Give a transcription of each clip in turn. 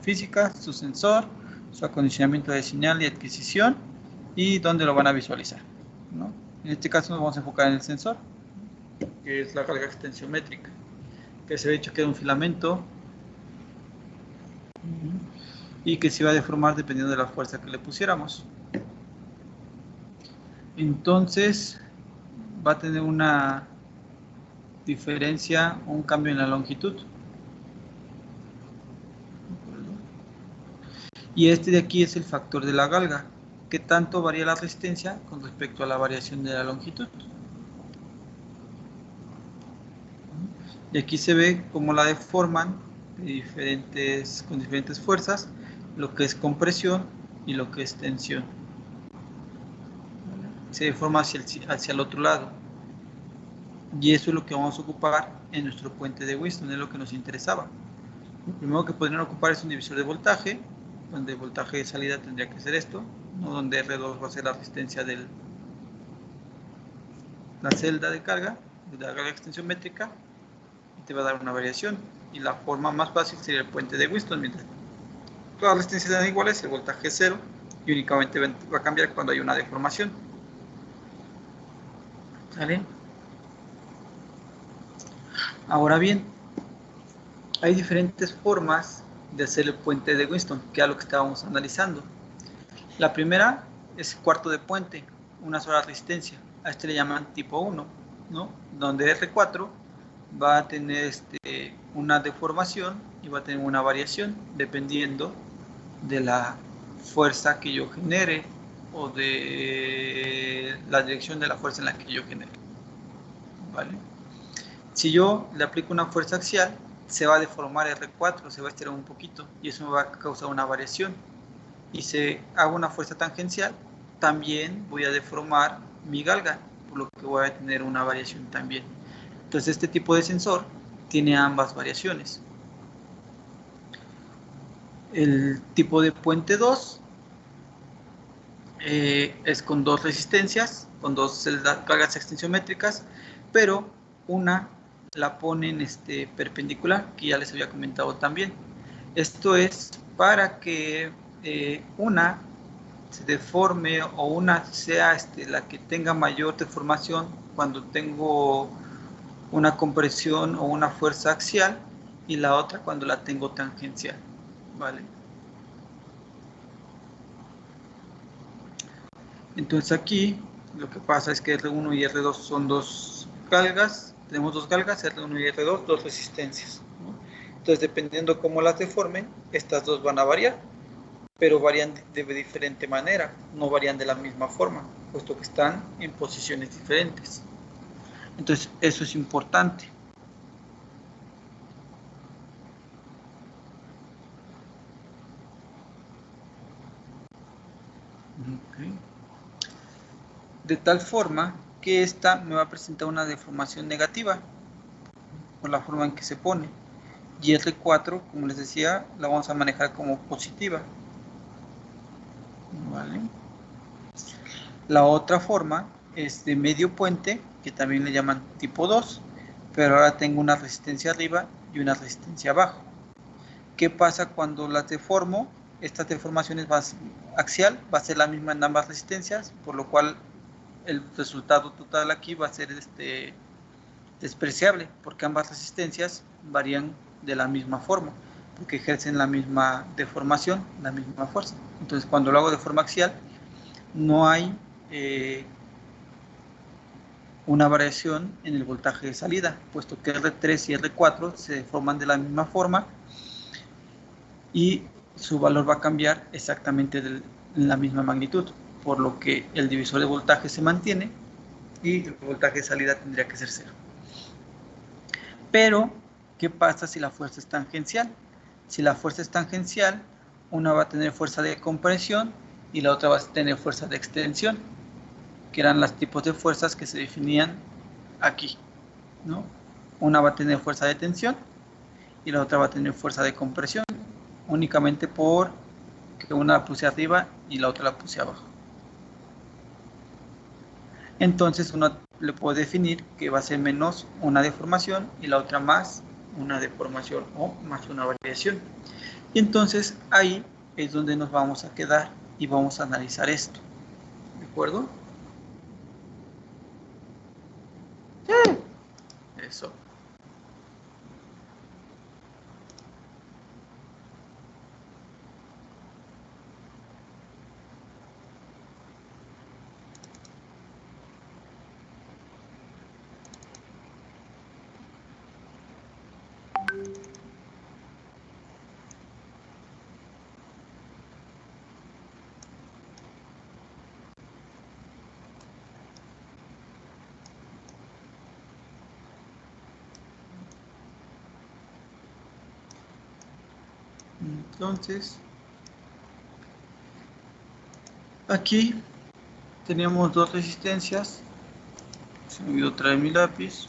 condición física, su sensor, su acondicionamiento de señal y adquisición y dónde lo van a visualizar, ¿no? En este caso nos vamos a enfocar en el sensor, que es la carga extensiométrica, que se ha dicho que era un filamento y que se iba a deformar dependiendo de la fuerza que le pusiéramos. Entonces va a tener una diferencia o un cambio en la longitud. Y este de aquí es el factor de la galga, que tanto varía la resistencia con respecto a la variación de la longitud. Y aquí se ve cómo la deforman con diferentes fuerzas, lo que es compresión y lo que es tensión. Se deforma hacia el otro lado. Y eso es lo que vamos a ocupar en nuestro puente de Wheatstone, es lo que nos interesaba. Lo primero que podrían ocupar es un divisor de voltaje, donde el voltaje de salida tendría que ser esto, ¿no? Donde R2 va a ser la resistencia de la celda de carga, de la carga extensiométrica, y te va a dar una variación. Y la forma más fácil sería el puente de Wheatstone, mientras todas las resistencias sean iguales, el voltaje es cero, y únicamente va a cambiar cuando hay una deformación. ¿Sale? Ahora bien, hay diferentes formas de hacer el puente de Wheatstone, que es lo que estábamos analizando. La primera es cuarto de puente, una sola resistencia. A este le llaman tipo 1, ¿no? Donde R4 va a tener una deformación y va a tener una variación dependiendo de la fuerza que yo genere o de la dirección de la fuerza en la que yo genere. ¿Vale? Si yo le aplico una fuerza axial, se va a deformar R4, se va a estirar un poquito y eso me va a causar una variación. Y si hago una fuerza tangencial, también voy a deformar mi galga, por lo que voy a tener una variación también. Entonces este tipo de sensor tiene ambas variaciones. El tipo de puente 2 es con dos resistencias, con dos cargas extensiométricas, pero una la ponen perpendicular, que ya les había comentado también. Esto es para que una se deforme o una sea la que tenga mayor deformación cuando tengo una compresión o una fuerza axial y la otra cuando la tengo tangencial, ¿vale? Entonces aquí lo que pasa es que R1 y R2 son dos galgas, tenemos dos galgas, R1 y R2, dos resistencias, ¿no? Entonces dependiendo cómo las deformen, estas dos van a variar, pero varían de diferente manera, no varían de la misma forma, puesto que están en posiciones diferentes. Entonces eso es importante. Okay. De tal forma que esta me va a presentar una deformación negativa por la forma en que se pone. Y R4, como les decía, la vamos a manejar como positiva. ¿Vale? La otra forma es de medio puente, que también le llaman tipo 2, pero ahora tengo una resistencia arriba y una resistencia abajo. ¿Qué pasa cuando las deformo? Estas deformaciones axial va a ser la misma en ambas resistencias, por lo cual el resultado total aquí va a ser despreciable, porque ambas resistencias varían de la misma forma, porque ejercen la misma deformación, la misma fuerza. Entonces, cuando lo hago de forma axial, no hay una variación en el voltaje de salida, puesto que R3 y R4 se deforman de la misma forma y su valor va a cambiar exactamente en la misma magnitud, por lo que el divisor de voltaje se mantiene y el voltaje de salida tendría que ser 0. Pero, ¿qué pasa si la fuerza es tangencial? Si la fuerza es tangencial, una va a tener fuerza de compresión y la otra va a tener fuerza de extensión, que eran los tipos de fuerzas que se definían aquí, ¿no? Una va a tener fuerza de tensión y la otra va a tener fuerza de compresión, únicamente por que una la puse arriba y la otra la puse abajo. Entonces uno le puede definir que va a ser menos una deformación y la otra más una deformación o más una variación. Y entonces ahí es donde nos vamos a quedar y vamos a analizar esto. ¿De acuerdo? Sí. Eso. Entonces, aquí teníamos dos resistencias. Se me olvidó traer mi lápiz.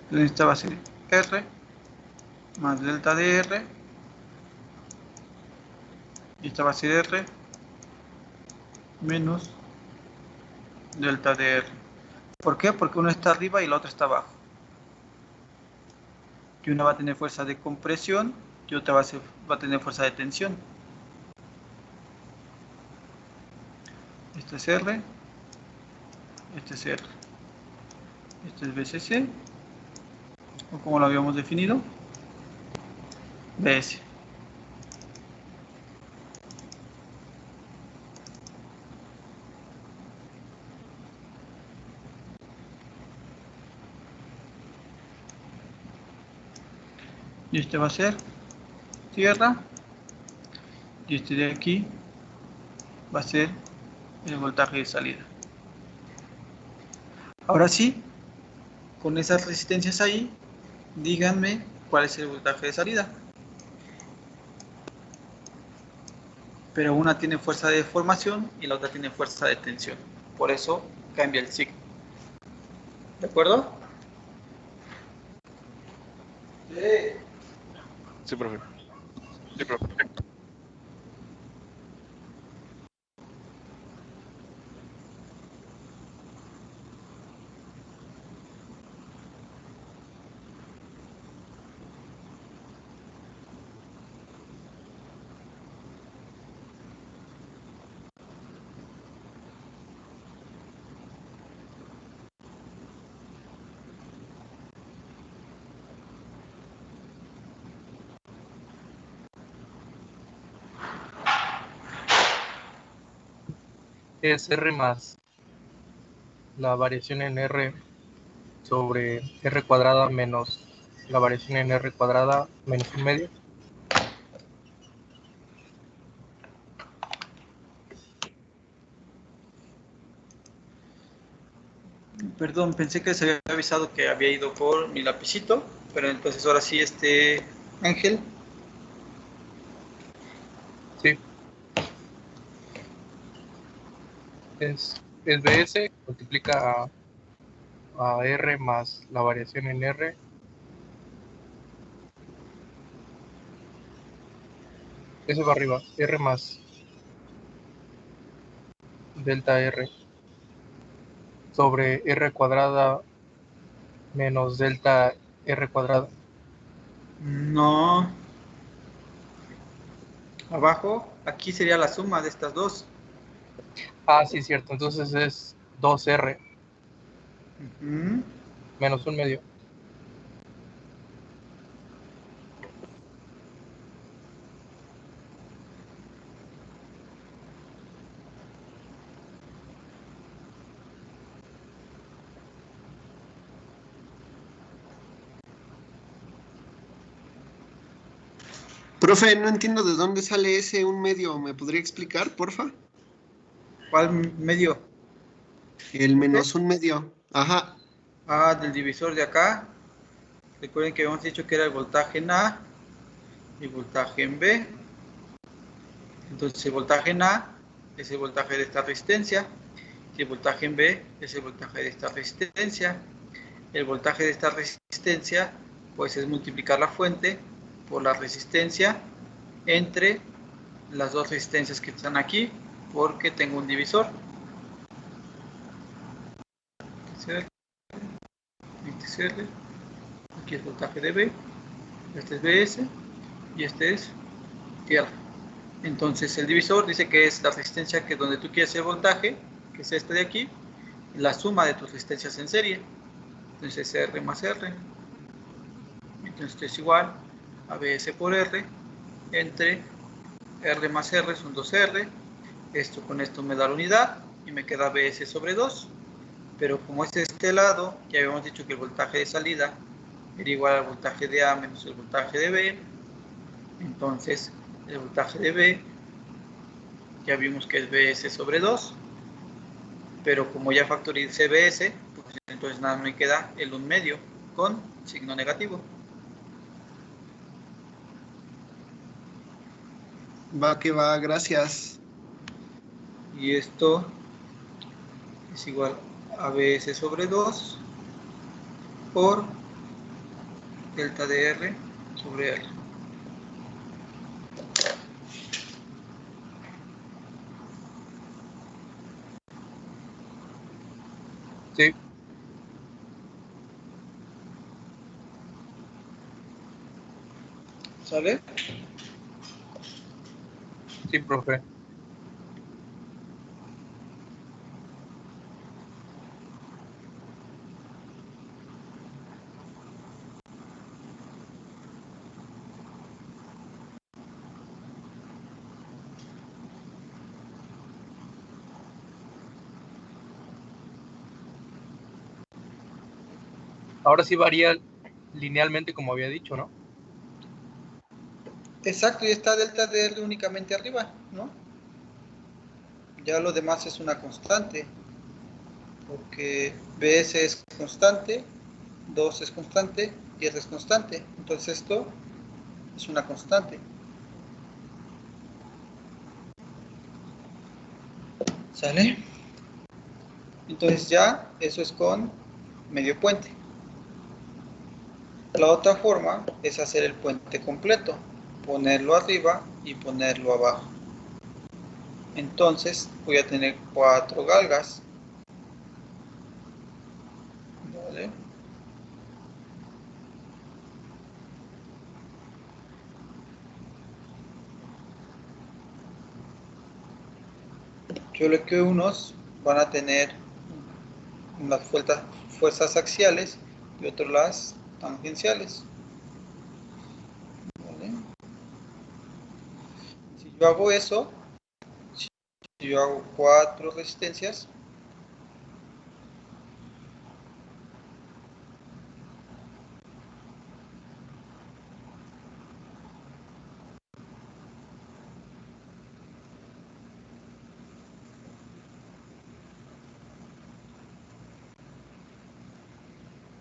Entonces esta va a ser R más delta de R. Y esta va a ser R menos delta de R. ¿Por qué? Porque uno está arriba y la otra está abajo. Y una va a tener fuerza de compresión y otra va a tener fuerza de tensión. Este es R, este es R, este es BCC, o como lo habíamos definido, BS. Y este va a ser tierra, y este de aquí va a ser el voltaje de salida. Ahora sí, con esas resistencias ahí, díganme cuál es el voltaje de salida. Pero una tiene fuerza de deformación y la otra tiene fuerza de tensión. Por eso cambia el signo. ¿De acuerdo? Sí. Sí, profe. Sí, profe. Es R más la variación en R sobre R cuadrada menos la variación en R cuadrada menos un medio. Perdón, pensé que se había avisado que había ido por mi lapicito, pero entonces ahora sí, Ángel. Sí. Es BS, multiplica a R más la variación en R. Eso va arriba, R más delta R sobre R cuadrada menos delta R cuadrada. No. Abajo, aquí sería la suma de estas dos. Ah, sí, cierto. Entonces es 2R menos un medio. Profe, no entiendo de dónde sale ese un medio. ¿Me podría explicar, porfa? ¿Cuál medio? El menos un medio. Ajá. Ah, del divisor de acá. Recuerden que habíamos dicho que era el voltaje en A y voltaje en B. Entonces el voltaje en A es el voltaje de esta resistencia y el voltaje en B es el voltaje de esta resistencia. El voltaje de esta resistencia pues es multiplicar la fuente por la resistencia entre las dos resistencias que están aquí porque tengo un divisor. R, este es R, aquí es voltaje de B, este es BS y este es R. Entonces el divisor dice que es la resistencia que donde tú quieres el voltaje, que es este de aquí, la suma de tus resistencias en serie. Entonces R más R. Entonces esto es igual a BS por R entre R más R son 2R. Esto con esto me da la unidad y me queda BS sobre 2. Pero como es de este lado, ya habíamos dicho que el voltaje de salida era igual al voltaje de A menos el voltaje de B. Entonces el voltaje de B ya vimos que es BS sobre 2. Pero como ya factoricé BS, pues entonces nada me queda el 1 medio con signo negativo. Va que va, gracias. Y esto es igual a BS sobre 2 por delta de R sobre R. Sí, ¿Sale? sí, profe. Ahora sí varía linealmente como había dicho, ¿no? Exacto, y está delta de R únicamente arriba, ¿no? Ya lo demás es una constante, porque BS es constante, 2 es constante y R es constante. Entonces esto es una constante. ¿Sale? Entonces ya eso es con medio puente. La otra forma es hacer el puente completo, ponerlo arriba y ponerlo abajo. Entonces voy a tener 4 galgas. ¿Vale? Yo creo que unos van a tener unas fuerzas axiales y otros las tangenciales. ¿Vale? Si yo hago eso, si yo hago 4 resistencias,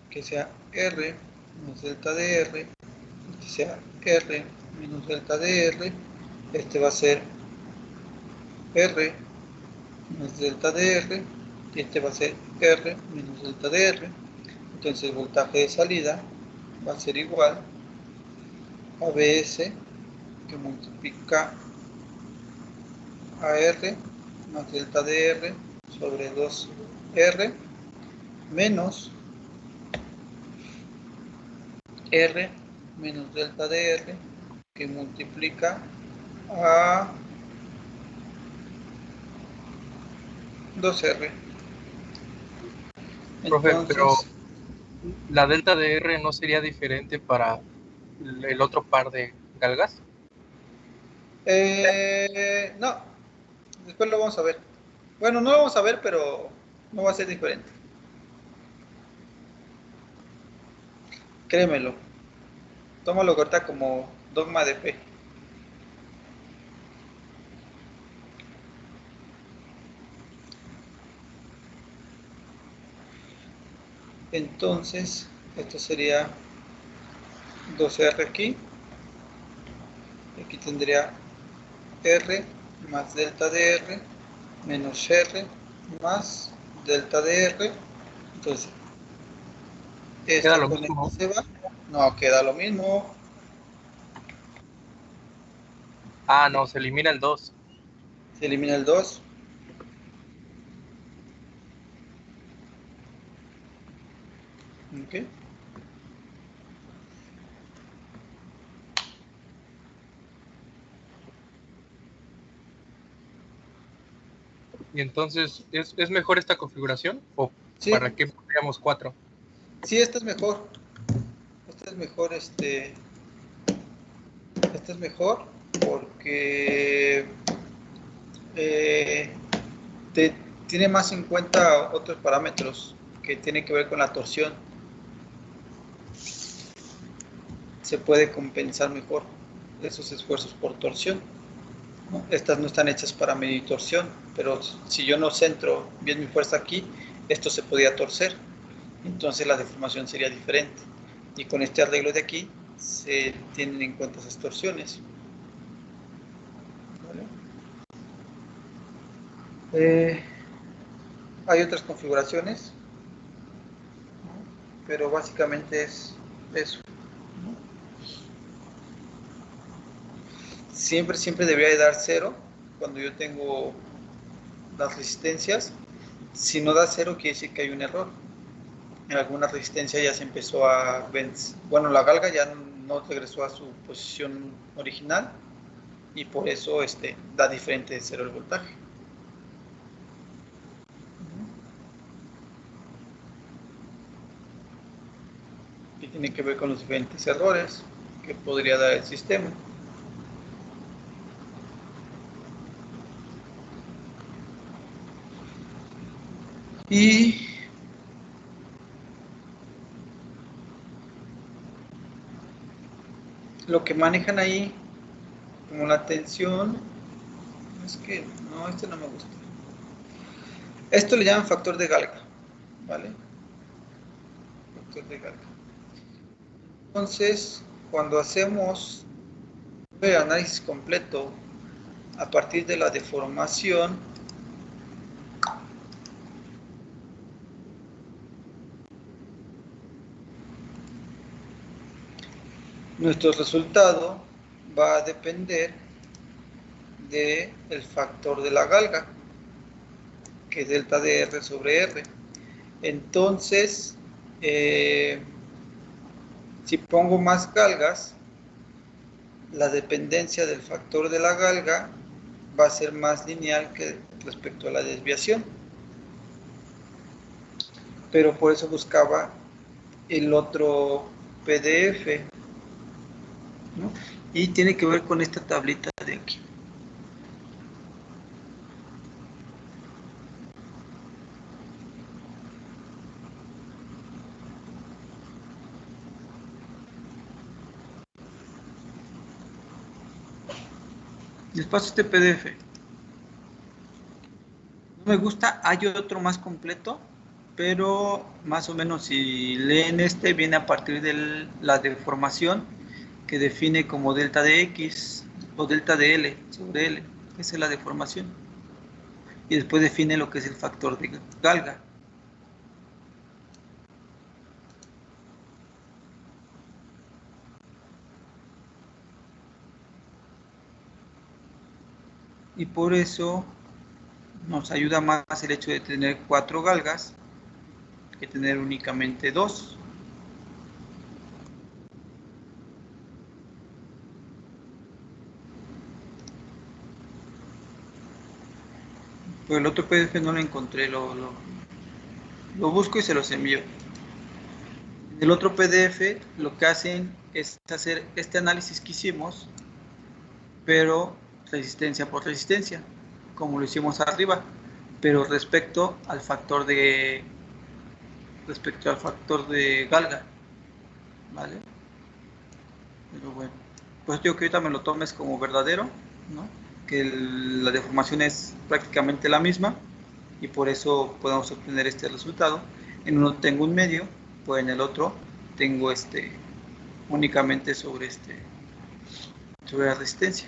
que sea R menos delta de R, que sea R menos delta de R, este va a ser R menos delta de R y este va a ser R menos delta de R. Entonces el voltaje de salida va a ser igual a BS que multiplica a R más delta de R sobre 2R menos R menos delta de R que multiplica a 2R. Profe, pero Entonces, la delta de R no sería diferente para el otro par de galgas. no, después lo vamos a ver. Bueno, no lo vamos a ver, pero no va a ser diferente. Créemelo. Tómalo ahorita como dogma de fe. Entonces, esto sería 2R aquí. Aquí tendría R más delta de R menos R más delta de R. Entonces, Queda esto lo con esto mismo. se va. No, queda lo mismo. Ah, no, se elimina el 2. Se elimina el 2. ¿Ok? Y entonces, ¿es mejor esta configuración? ¿O Sí, para qué pondríamos 4? sí, esta es mejor. Esta es mejor, esta es mejor porque eh, tiene más en cuenta otros parámetros que tienen que ver con la torsión. Se puede compensar mejor esos esfuerzos por torsión, ¿no? Estas no están hechas para medir torsión, pero si yo no centro bien mi fuerza aquí, esto se podía torcer, entonces la deformación sería diferente. Y con este arreglo de aquí se tienen en cuenta esas torsiones. ¿Vale? Hay otras configuraciones, ¿no? Pero básicamente es eso, ¿no? Siempre debería de dar 0 cuando yo tengo las resistencias. Si no da 0 quiere decir que hay un error. En alguna resistencia ya se empezó a vencer. Bueno, la galga ya no regresó a su posición original y por eso da diferente de 0 el voltaje. Y tiene que ver con los diferentes errores que podría dar el sistema. Y lo que manejan ahí como la tensión, es que no, este no me gusta. Esto le llaman factor de galga, ¿vale? Factor de galga. Entonces, cuando hacemos el análisis completo a partir de la deformación, nuestro resultado va a depender del factor de la galga, que es delta de R sobre R. Entonces, si pongo más galgas, la dependencia del factor de la galga va a ser más lineal que respecto a la desviación. Pero por eso buscaba el otro PDF, ¿no? Y tiene que ver con esta tablita de aquí. Les paso este PDF. No me gusta, hay otro más completo, pero más o menos si leen este, viene a partir de la deformación que define como delta de X o delta de L sobre L. Esa es la deformación. Y después define lo que es el factor de galga. Y por eso nos ayuda más el hecho de tener 4 galgas que tener únicamente 2. Pero el otro PDF no lo encontré, lo busco y se los envío. En el otro PDF lo que hacen es hacer este análisis que hicimos, pero resistencia por resistencia, como lo hicimos arriba, pero respecto al factor de galga, ¿vale? Pero bueno, pues yo que ahorita me lo tomes como verdadero, ¿no? Que la deformación es prácticamente la misma y por eso podemos obtener este resultado. En uno tengo un medio, pues en el otro tengo únicamente sobre la resistencia.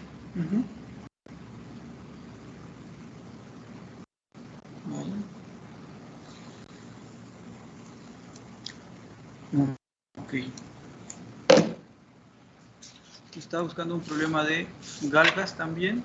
Vale. Ok. Estaba buscando un problema de galgas también.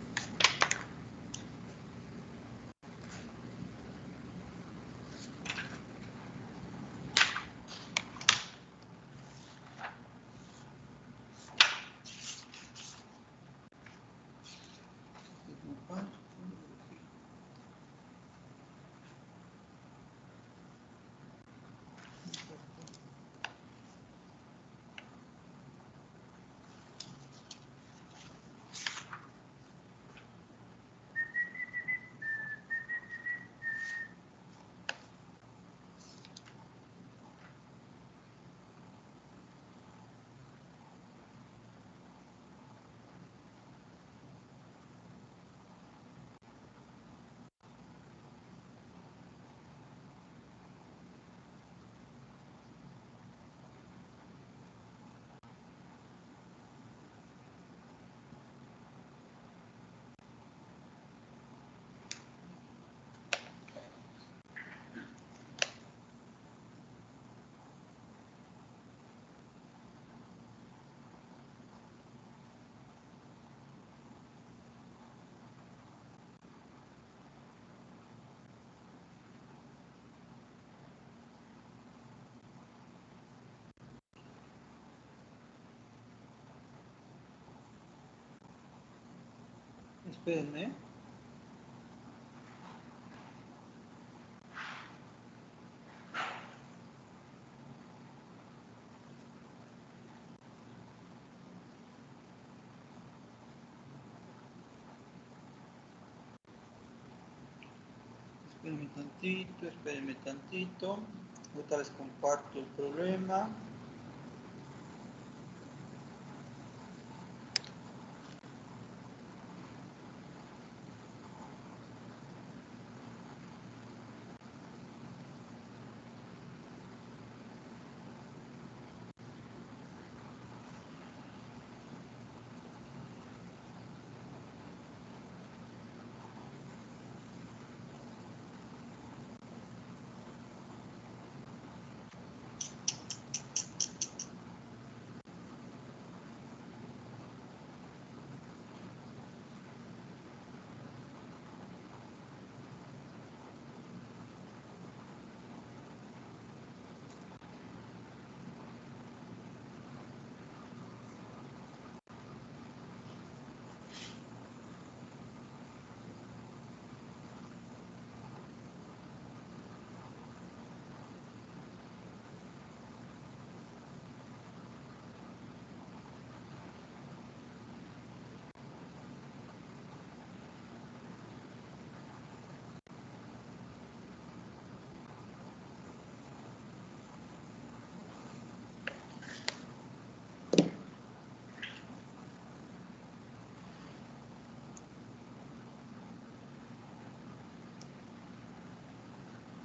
Espérenme. Espérenme tantito. Ahorita les comparto el problema.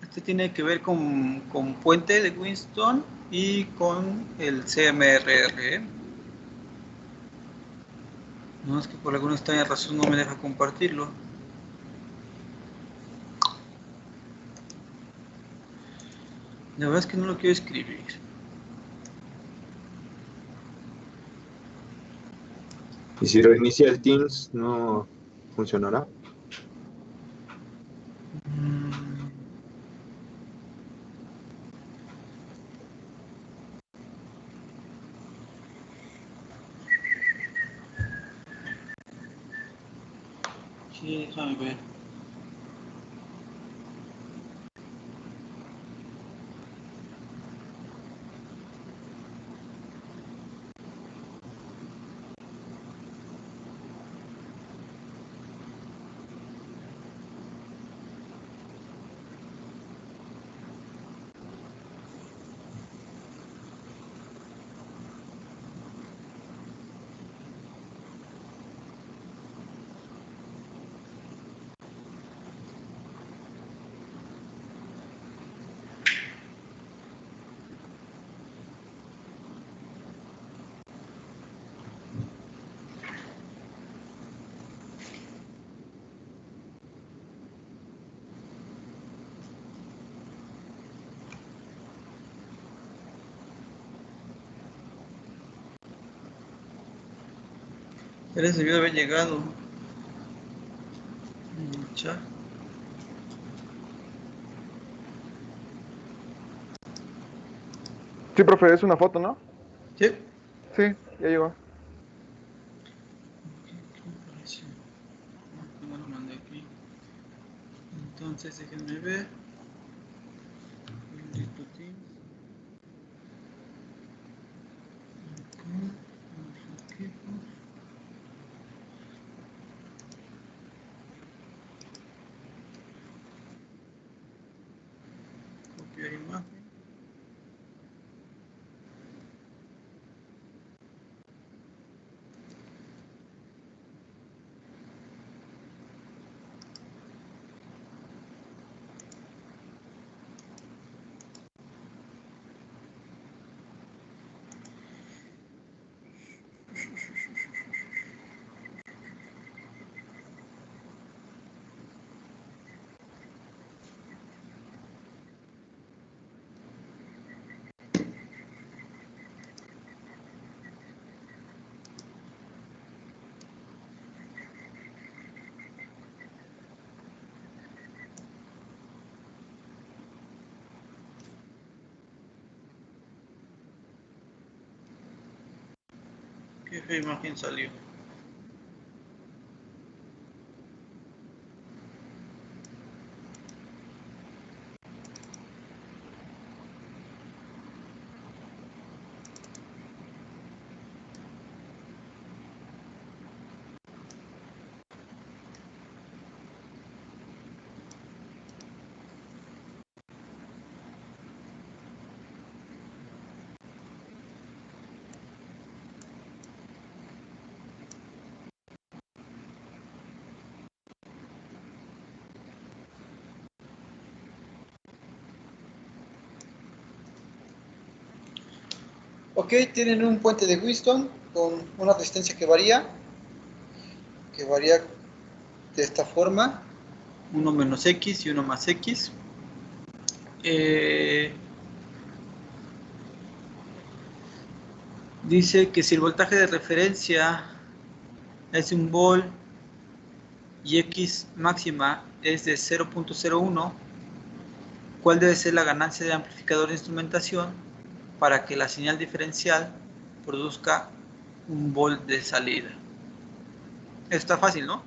Este tiene que ver con puente de Winston y con el CMRR. No, es que por alguna extraña razón no me deja compartirlo. La verdad es que no lo quiero escribir. ¿Y si reinicia el Teams, no funcionará? Sí, déjame ver. Ya les debió haber llegado. Chat. Sí, profe, es una foto, ¿no? Sí. Sí, ya llegó. ¿Qué me pareció? No lo mandé aquí. Entonces déjenme ver. Listo, Teams. Archivos. Copiar imagen. ¿Qué imagen salió? Ok, tienen un puente de Wheatstone con una resistencia que varía de esta forma, 1 menos X y 1 más X. Dice que si el voltaje de referencia es 1 volt y X máxima es de 0.01, ¿cuál debe ser la ganancia del amplificador de instrumentación para que la señal diferencial produzca 1 volt de salida? Está fácil, ¿no?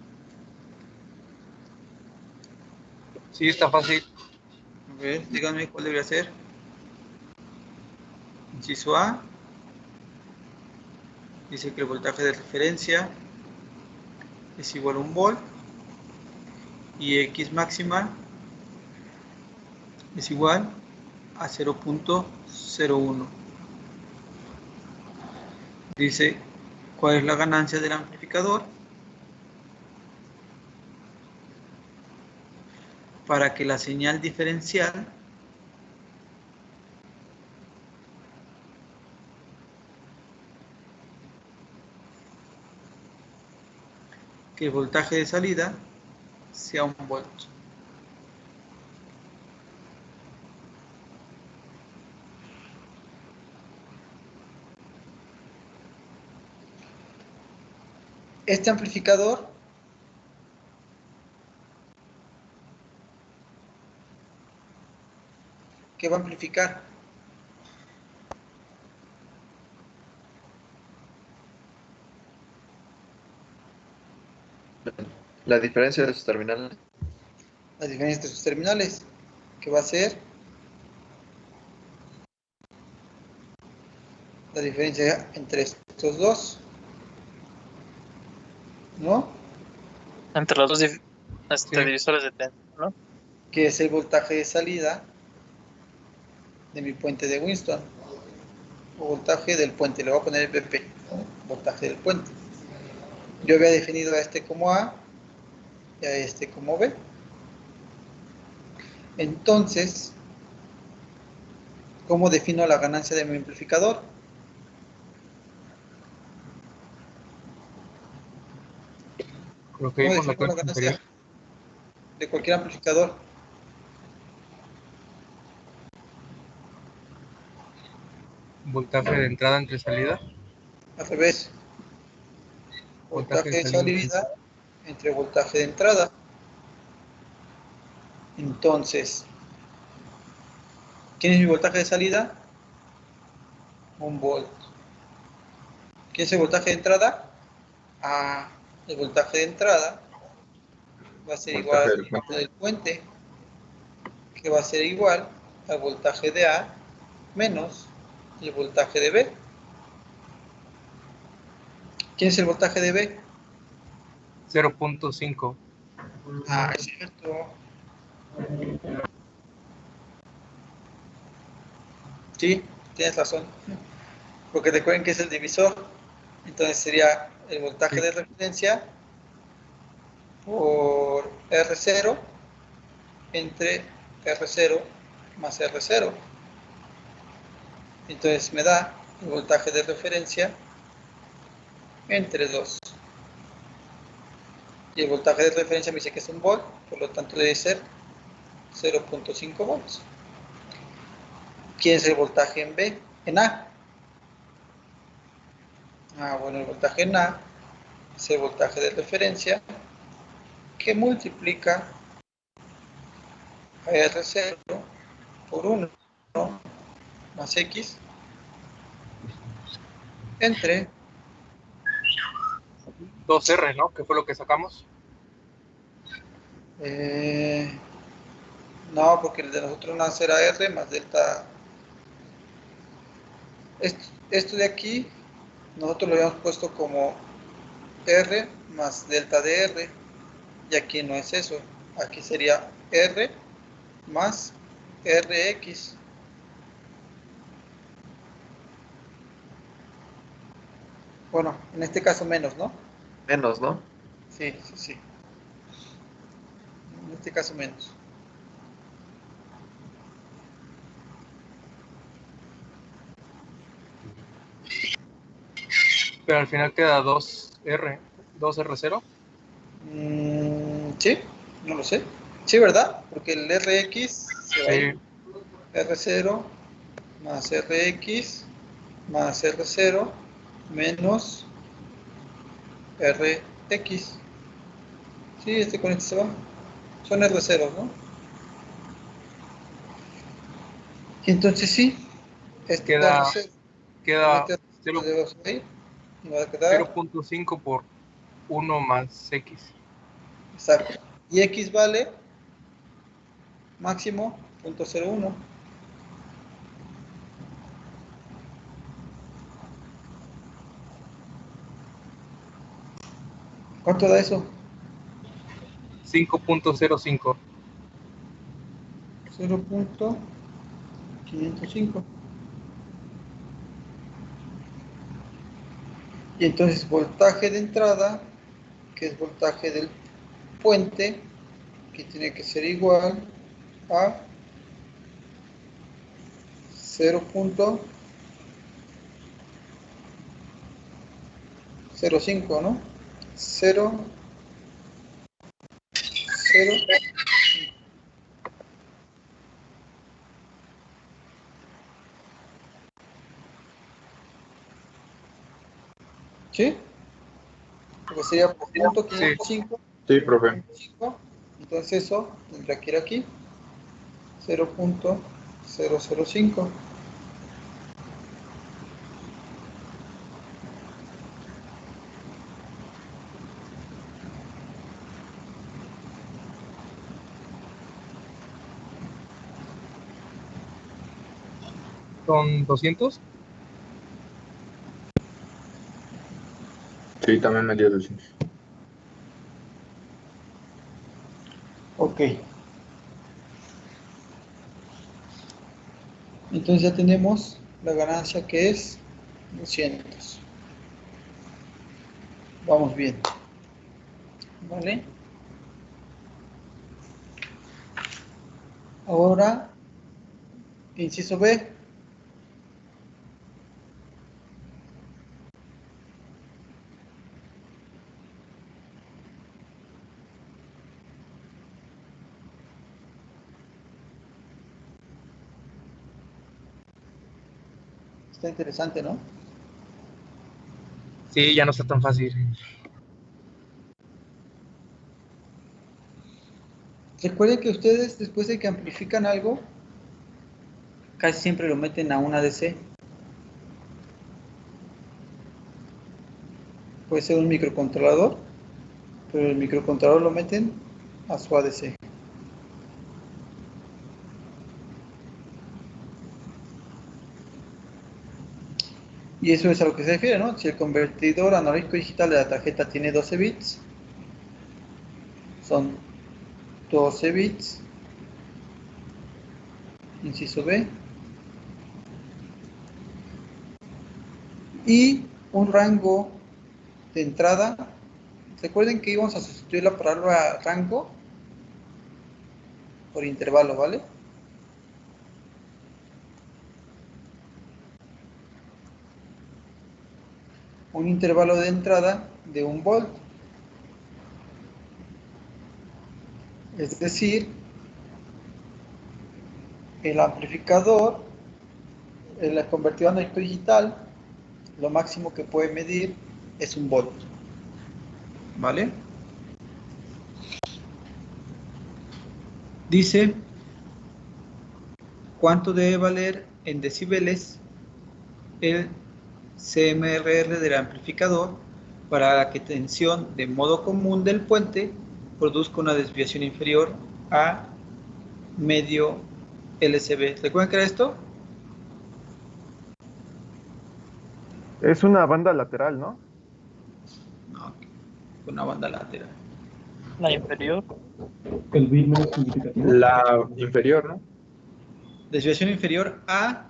Sí, está fácil. A ver, díganme cuál debería ser. Inciso A. Dice que el voltaje de referencia es igual a 1 volt y X máxima es igual a 0.01. Dice cuál es la ganancia del amplificador para que la señal diferencial que el voltaje de salida sea 1 volt. Este amplificador ¿qué va a amplificar? La diferencia de sus terminales. La diferencia de sus terminales, que va a ser la diferencia entre estos dos, ¿no? Entre los dos Sí. divisores de tensión, ¿no? Que es el voltaje de salida de mi puente de Wheatstone, o voltaje del puente, le voy a poner el BP, ¿no? Voltaje del puente. Yo había definido a este como A y a este como B. Entonces, ¿cómo defino la ganancia de mi amplificador? Creo que ¿Cómo vimos la defino la clase anterior. ganancia de cualquier amplificador? Voltaje de entrada entre salida. Al revés, Voltaje voltaje de de salida. salida entre voltaje de entrada. Entonces, ¿quién es mi voltaje de salida? 1 volt. ¿Quién es el voltaje de entrada? Ah, el voltaje de entrada va a ser igual Voltaje al del voltaje puente. del puente, que va a ser igual al voltaje de A menos el voltaje de B. ¿Quién es el voltaje de B? 0.5. Ah, es cierto. Sí, tienes razón. Porque recuerden que es el divisor. Entonces sería el voltaje Sí. de referencia por R0 entre R0 más R0. Entonces me da el voltaje de referencia entre 2. Y el voltaje de referencia me dice que es 1 volt, por lo tanto debe ser 0.5 volts. ¿Quién es el voltaje en B? En A. Ah, bueno, el voltaje en A es el voltaje de referencia que multiplica a R0 por 1 más X entre 2R, ¿no? Que fue lo que sacamos. no, porque el de nosotros no será R más delta. Esto de aquí, nosotros lo habíamos puesto como R más delta de R, y aquí no es eso. Aquí sería R más Rx. Bueno, en este caso menos, ¿no? Menos, ¿no? Sí, sí, sí. En este caso menos. Pero al final queda 2R, 2R0. Sí, no lo sé. Sí, ¿verdad? Porque el RX se va a ir. Sí, R0 más RX más R0 menos RX. Sí, con este se va. Son R0, ¿no? Y entonces sí, este queda R0, queda este R0 debe ir. Y va a quedar 0.5 por 1 más X. exacto. Y X vale máximo 0.01. ¿Cuánto da eso? 5.05. 0.505. Y entonces voltaje de entrada, que es voltaje del puente, que tiene que ser igual a 0.05, ¿no? 0, 0. ¿Sí? Porque sería punto 505. Sí, profe. Entonces eso tendrá que ir aquí. 0.005. Son 200. Sí, también me dio 200. Ok. Entonces ya tenemos la ganancia que es 200. Vamos bien. ¿Vale? Ahora, inciso B. Está interesante, ¿no? Sí, ya no está tan fácil. Recuerden que ustedes, después de que amplifican algo, casi siempre lo meten a una DC. Puede ser un microcontrolador, pero el microcontrolador lo meten a su ADC. Y eso es a lo que se refiere, ¿no? Si el convertidor analógico digital de la tarjeta tiene 12 bits, son 12 bits, inciso B, y un rango de entrada. Recuerden que íbamos a sustituir la palabra rango por intervalo, ¿vale? Un intervalo de entrada de 1 volt. Es decir, el amplificador, el convertidor analógico digital, lo máximo que puede medir es 1 volt. ¿Vale? Dice, ¿cuánto debe valer en decibeles el CMRR del amplificador para que tensión de modo común del puente produzca una desviación inferior a medio LCB? ¿Recuerdan qué era esto? Es una banda lateral, ¿no? No, una banda lateral. La inferior. El bit menos significativo. La inferior, ¿no? Desviación inferior a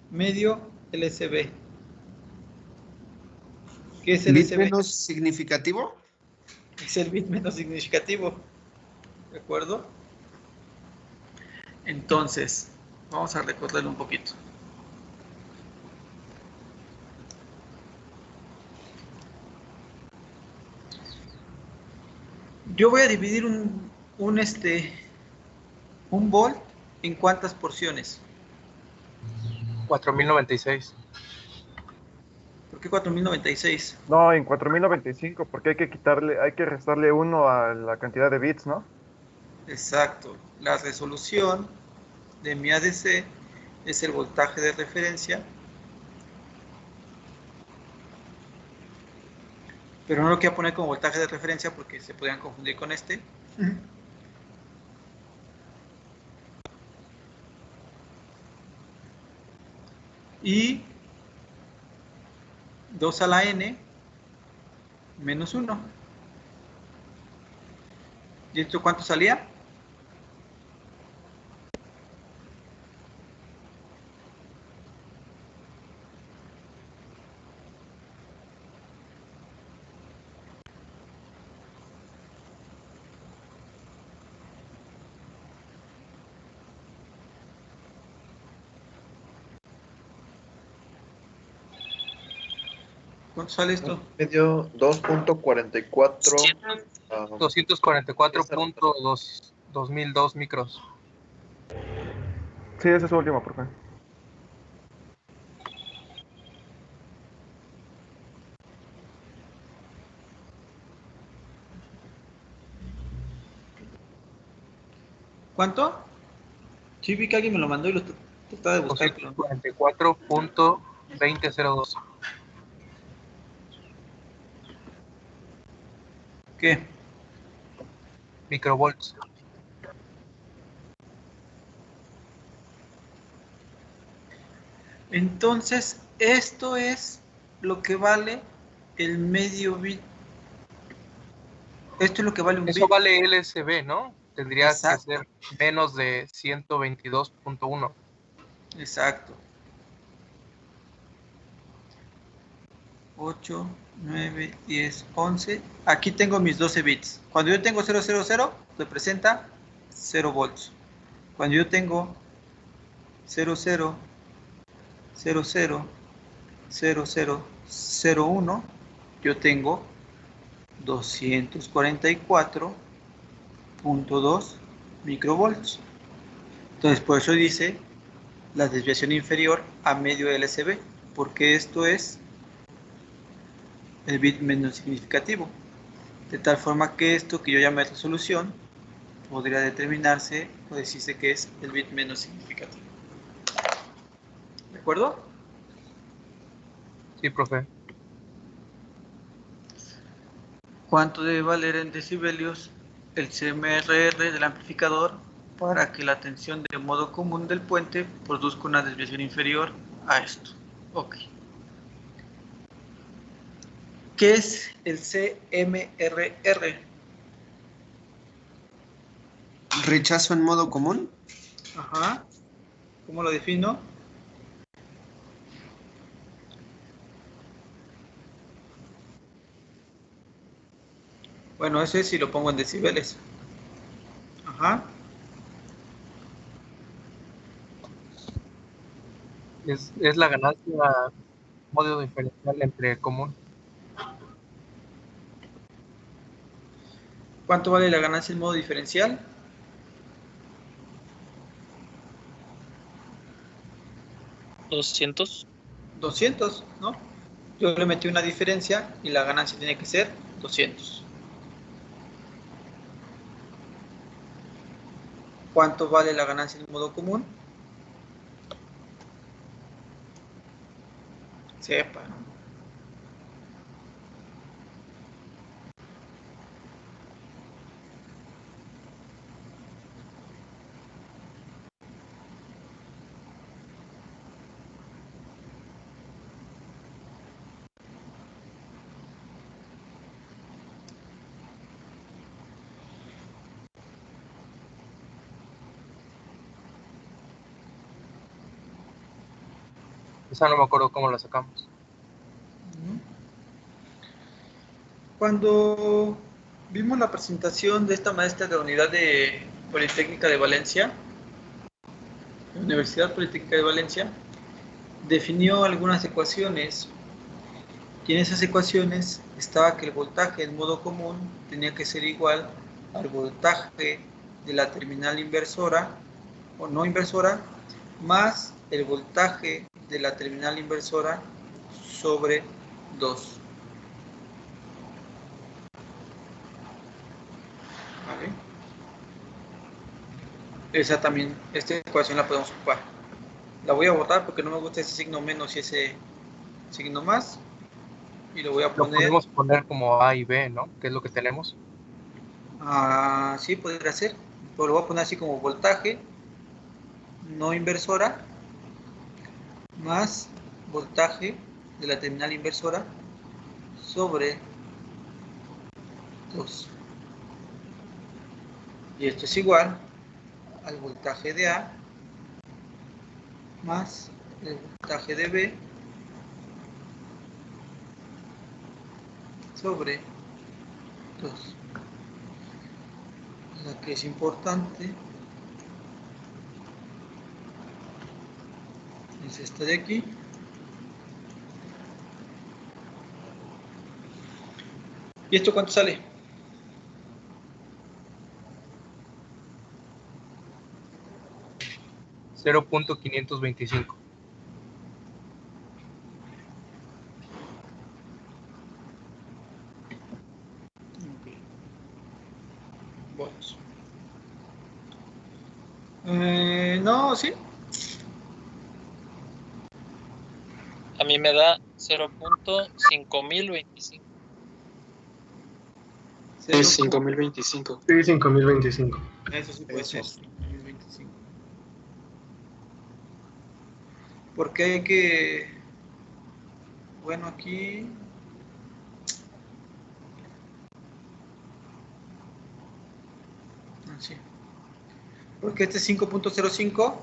medio LCB. ¿Qué es ¿Bit LCB? menos significativo? Es el bit menos significativo. ¿De acuerdo? Entonces, vamos a recordarlo un poquito. Yo voy a dividir un volt en cuántas porciones. 4096. ¿Por qué 4096? No, en 4095, porque hay que restarle 1 a la cantidad de bits, ¿no? Exacto. La resolución de mi ADC es el voltaje de referencia, pero no lo quiero poner como voltaje de referencia porque se podrían confundir con este. Y 2 a la n menos 1. ¿Y esto cuánto salía? ¿Cuánto sale esto? Medio 2.44. 244.2002 micros. Sí, ese es su último, profe. ¿Cuánto? Sí, vi que alguien me lo mandó y lo trataba de buscar. 244.2002. ¿Qué? Microvolts. Entonces, esto es lo que vale el medio bit. Esto es lo que vale un bit. Eso vale LSB, ¿no? Tendría Exacto. que ser menos de 122.1. Exacto. 8, 9, 10, 11. Aquí tengo mis 12 bits. Cuando yo tengo 000, representa 0 volts. Cuando yo tengo 00, 00, 0001, yo tengo 244.2 microvolts. Entonces, por eso dice la desviación inferior a medio LSB, porque esto es el bit menos significativo. De tal forma que esto que yo llamé resolución podría determinarse o decirse que es el bit menos significativo. ¿De acuerdo? Sí, profe. ¿Cuánto debe valer en decibelios el CMRR del amplificador para que la tensión de modo común del puente produzca una desviación inferior a esto? Ok. ¿Qué es el CMRR? ¿Rechazo en modo común? Ajá. ¿Cómo lo defino? Bueno, eso es si lo pongo en decibeles. Ajá. Es la ganancia modo diferencial entre común. ¿Cuánto vale la ganancia en modo diferencial? ¿200? 200, ¿no? Yo le metí una diferencia y la ganancia tiene que ser 200. ¿Cuánto vale la ganancia en modo común? Sepa, ¿no? Esa no me acuerdo cómo la sacamos. Cuando vimos la presentación de esta maestra de la Unidad de Politécnica de Valencia, la Universidad Politécnica de Valencia, definió algunas ecuaciones y en esas ecuaciones estaba que el voltaje en modo común tenía que ser igual al voltaje de la terminal inversora o no inversora más el voltaje de la terminal inversora sobre 2. ¿Vale? Esa también, esta ecuación la podemos ocupar. La voy a botar porque no me gusta ese signo menos y ese signo más. Y lo voy a Lo poner... podemos poner como A y B, ¿no? Que es lo que tenemos. Sí, podría ser. Pero lo voy a poner así como voltaje no inversora más voltaje de la terminal inversora sobre 2. Y esto es igual al voltaje de A más el voltaje de B sobre 2. La que es importante es esta de aquí. ¿Y esto cuánto sale? $0.525. Volts. No, sí. A mí me da 0.5025. Es 5025. Sí, 5025. Eso sí puede ser. 2025. Porque hay que... Bueno, aquí... Sí. Porque este 5.05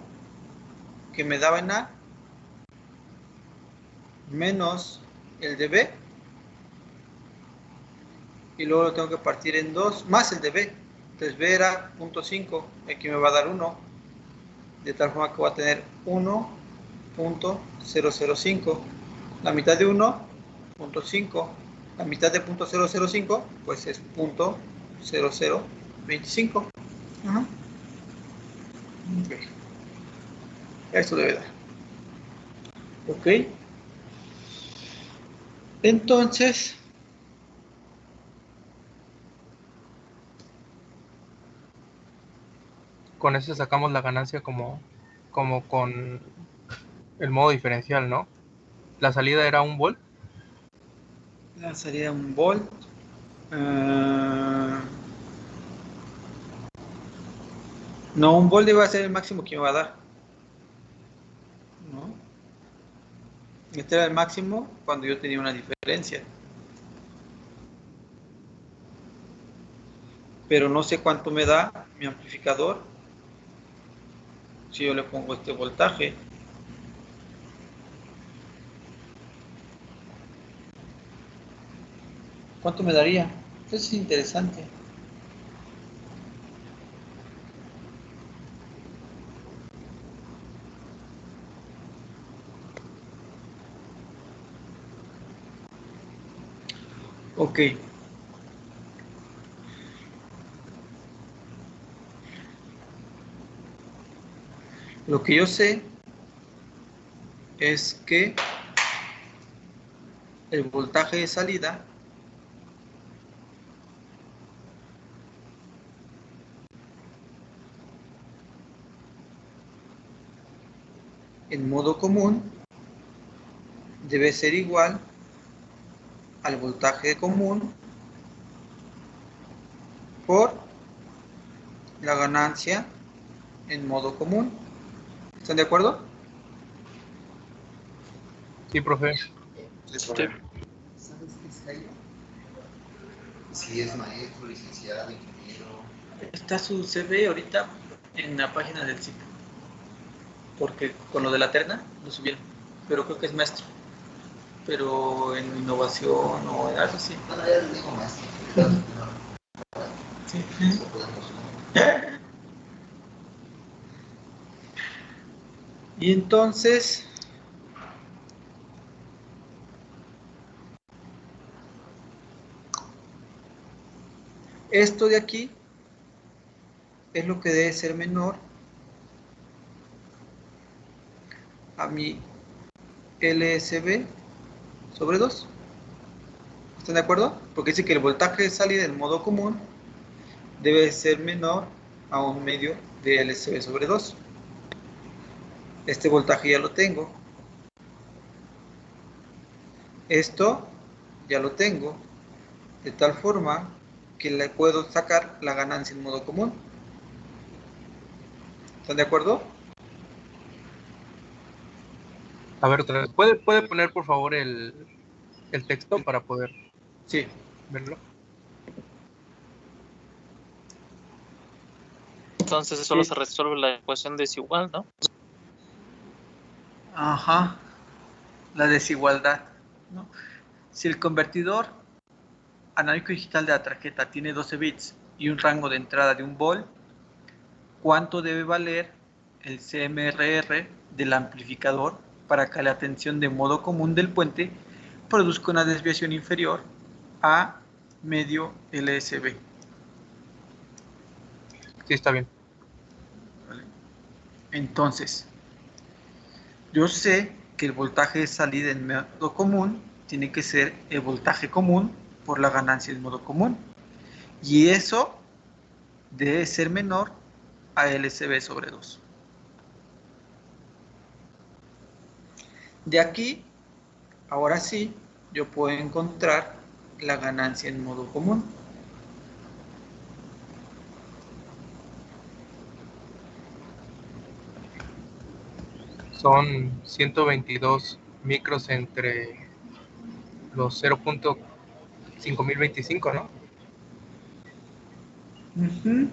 que me daba en A menos el de B y luego lo tengo que partir en 2 más el de B. Entonces B era 0.5, aquí me va a dar 1, de tal forma que voy a tener 1.005. La mitad de 1.5, la mitad de 0.005 pues es 0.0025. Okay. Esto debe dar. Ok. Entonces, Con eso sacamos la ganancia como con el modo diferencial, ¿no? La salida era 1 volt. la salida 1 volt. No, 1 volt va a ser el máximo que me va a dar. ¿No? Este era el máximo cuando yo tenía una diferencia. Pero no sé cuánto me da mi amplificador si yo le pongo este voltaje. ¿Cuánto me daría? Eso es interesante. Ok. Lo que yo sé es que el voltaje de salida en modo común debe ser igual al voltaje común por la ganancia en modo común. ¿Están de acuerdo? Sí, profe. Sí. ¿Sabes qué es CAIA? Si es maestro, licenciado, ingeniero. Está su CV ahorita en la página del sitio. Porque con lo de la terna lo subieron. Pero creo que es maestro. Pero en innovación o en algo así. Bueno, ya les digo maestro. Sí. Eso podemos. Y entonces, esto de aquí es lo que debe ser menor a mi LSB sobre 2. ¿Están de acuerdo? Porque dice que el voltaje de salida en modo común debe ser menor a 1/2 de LSB sobre 2. Este voltaje ya lo tengo. Esto ya lo tengo. De tal forma que le puedo sacar la ganancia en modo común. ¿Están de acuerdo? A ver, otra vez. ¿Puede poner por favor el texto para poder Sí. verlo? Entonces solo se resuelve la ecuación desigual, ¿no? Ajá. La desigualdad, ¿no? Si el convertidor analógico digital de la tarjeta tiene 12 bits y un rango de entrada de 1 volt, ¿cuánto debe valer el CMRR del amplificador para que la tensión de modo común del puente produzca una desviación inferior a medio LSB? Sí, está bien. ¿Vale? Entonces, yo sé que el voltaje de salida en modo común tiene que ser el voltaje común por la ganancia del modo común. Y eso debe ser menor a LSB sobre 2. De aquí, ahora sí, yo puedo encontrar la ganancia en modo común. Son 122 micros entre los 0.5025, ¿no? Uh-huh.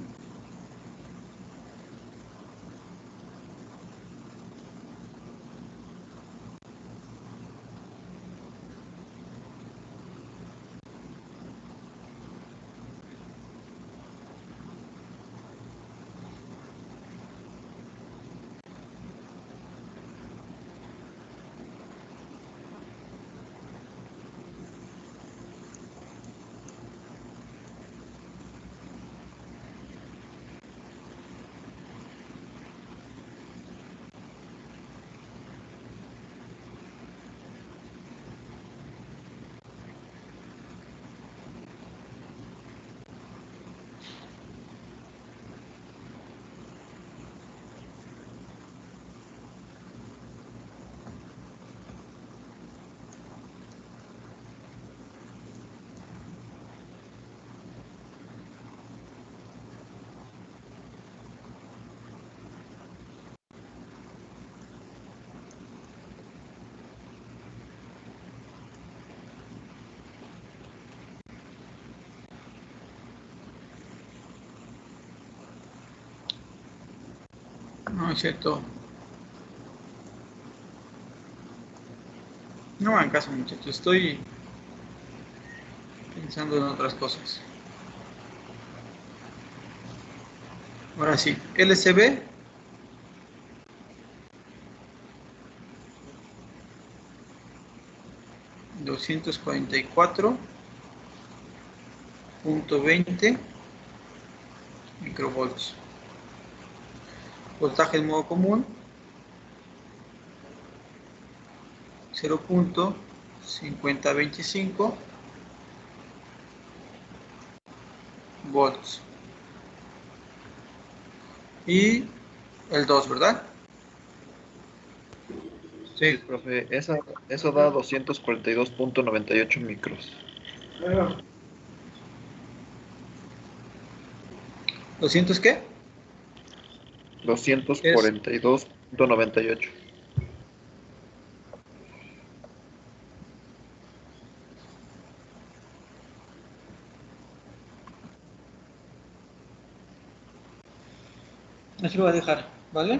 No es cierto. No me hagan caso, muchachos. Estoy pensando en otras cosas. Ahora sí, LCB. $244.20 microvolts. Voltaje en modo común 0.5025 volts. Y el 2, ¿verdad? Sí, profe, eso da 242.98 micros. ¿200 qué? 242.98. Así lo voy a dejar, ¿vale?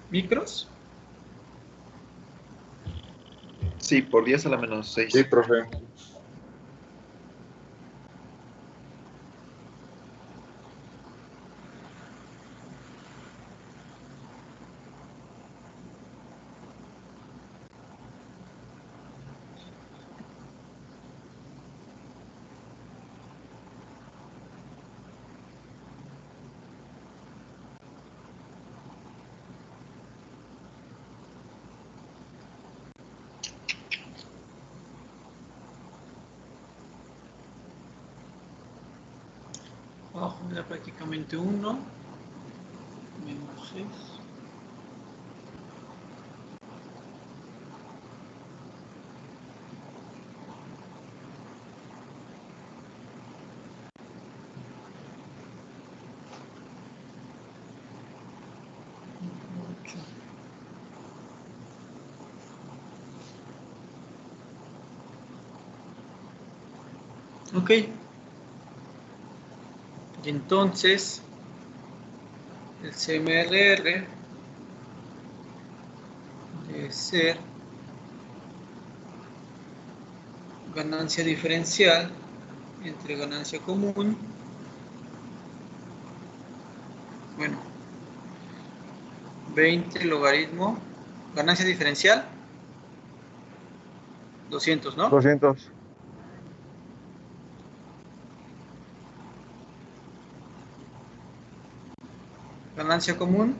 ¿Micros? Sí, por 10 a la menos 6. Sí, profe. Abajo me da prácticamente 1. Menos 6. Ok. Y entonces el CMRR debe ser ganancia diferencial entre ganancia común, bueno, 20 logaritmo, ganancia diferencial, 200, ¿no? 200. Ganancia común,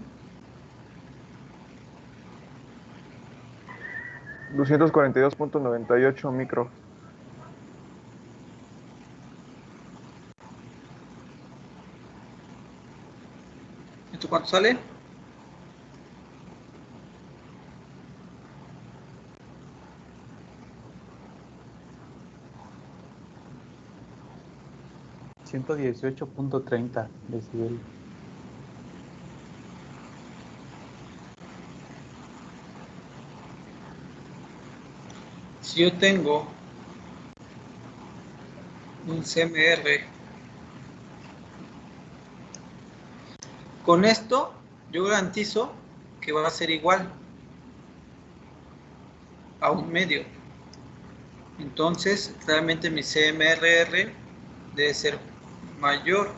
242.98 micro. ¿esto cuánto sale? $118.30 decibel. Si yo tengo un CMR, con esto yo garantizo que va a ser igual a 1/2. Entonces, realmente mi CMRR debe ser mayor.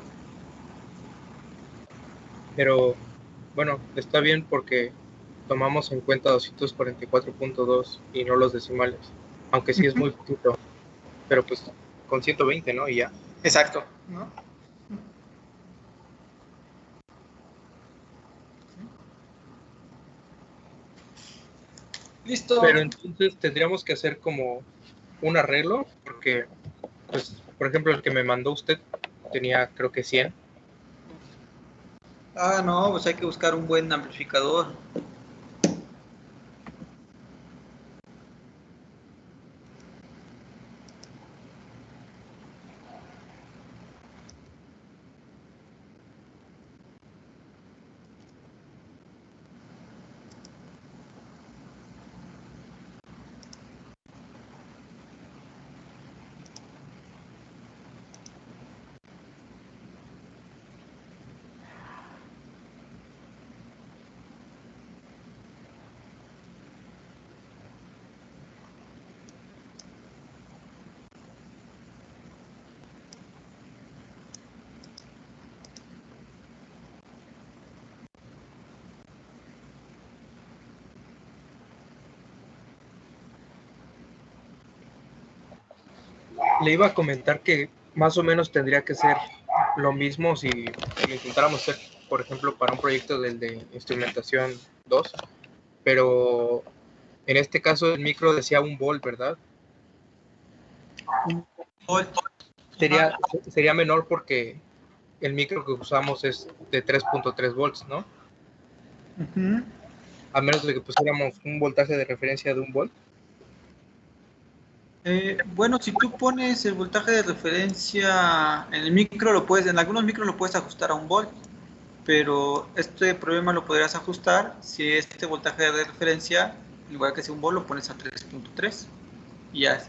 Pero bueno, está bien porque tomamos en cuenta 244.2 y no los decimales, aunque sí es muy poquito, pero pues con 120, ¿no? Y ya. Exacto, ¿no? Listo. Pero entonces tendríamos que hacer como un arreglo, porque, pues, por ejemplo, el que me mandó usted tenía creo que 100. Ah, no, pues hay que buscar un buen amplificador. Le iba a comentar que más o menos tendría que ser lo mismo si lo intentáramos hacer, por ejemplo, para un proyecto del de instrumentación 2, pero en este caso el micro decía 1 volt, ¿verdad? Un volt. Sería menor porque el micro que usamos es de 3.3 volts, ¿no? Uh-huh. A menos de que pusiéramos un voltaje de referencia de 1 volt. Bueno, si tú pones el voltaje de referencia en el micro, en algunos micros lo puedes ajustar a 1 volt, pero este problema lo podrías ajustar si este voltaje de referencia, en lugar que sea 1 volt, lo pones a 3.3 y ya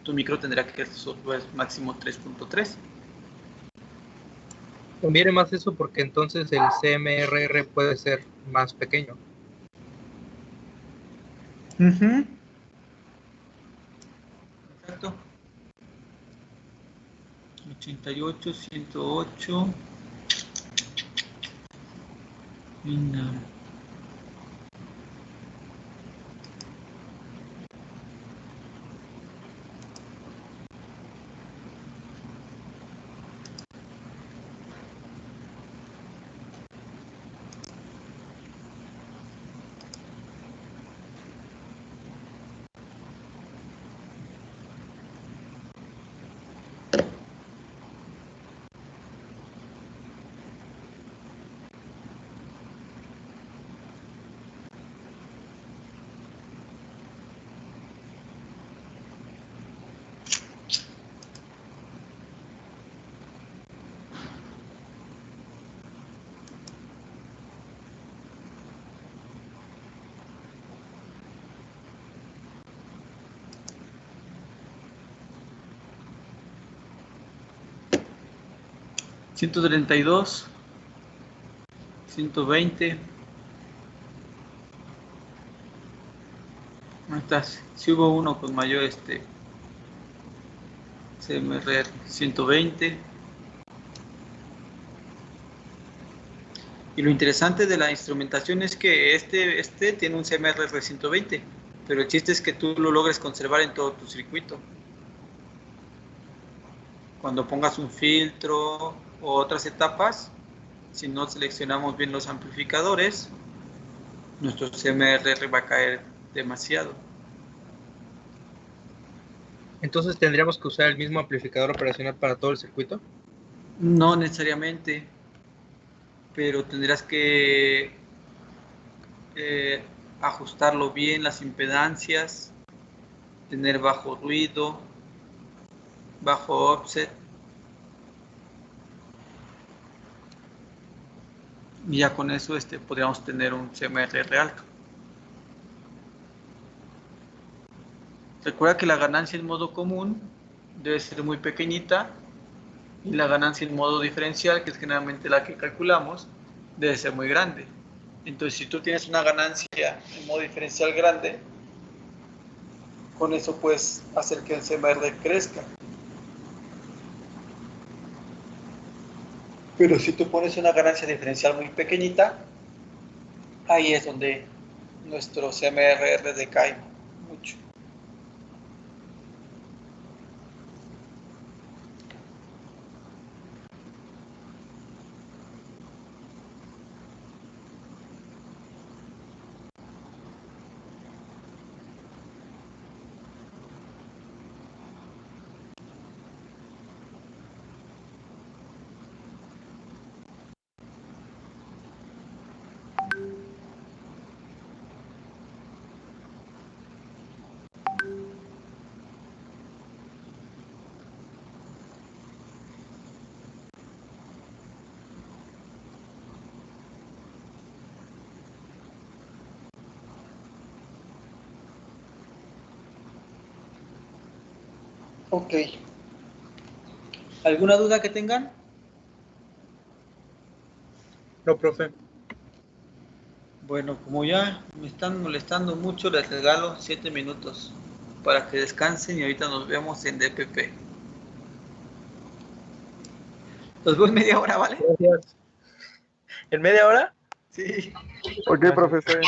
tu micro tendrá que ser máximo 3.3. Conviene más eso porque entonces el CMRR puede ser más pequeño. Uh-huh. Exacto. 88, 108. Venga. 132, 120. Ahí está. Si hubo uno con mayor CMR 120. Y lo interesante de la instrumentación es que este tiene un CMR de 120, pero el chiste es que tú lo logres conservar en todo tu circuito. Cuando pongas un filtro o otras etapas, si no seleccionamos bien los amplificadores, nuestro CMR va a caer demasiado. Entonces, ¿tendríamos que usar el mismo amplificador operacional para todo el circuito? No necesariamente, pero tendrás que ajustarlo bien, las impedancias, tener bajo ruido, bajo offset. Y ya con eso podríamos tener un CMR alto. Recuerda que la ganancia en modo común debe ser muy pequeñita y la ganancia en modo diferencial, que es generalmente la que calculamos, debe ser muy grande. Entonces, si tú tienes una ganancia en modo diferencial grande, con eso puedes hacer que el CMR crezca. Pero si tú pones una ganancia diferencial muy pequeñita, ahí es donde nuestro CMR decae mucho. Ok. ¿Alguna duda que tengan? No, profe. Bueno, como ya me están molestando mucho, les regalo 7 minutos para que descansen y ahorita nos vemos en DPP. Los veo en media hora, ¿vale? Gracias. ¿En media hora? Sí. Ok, profesor.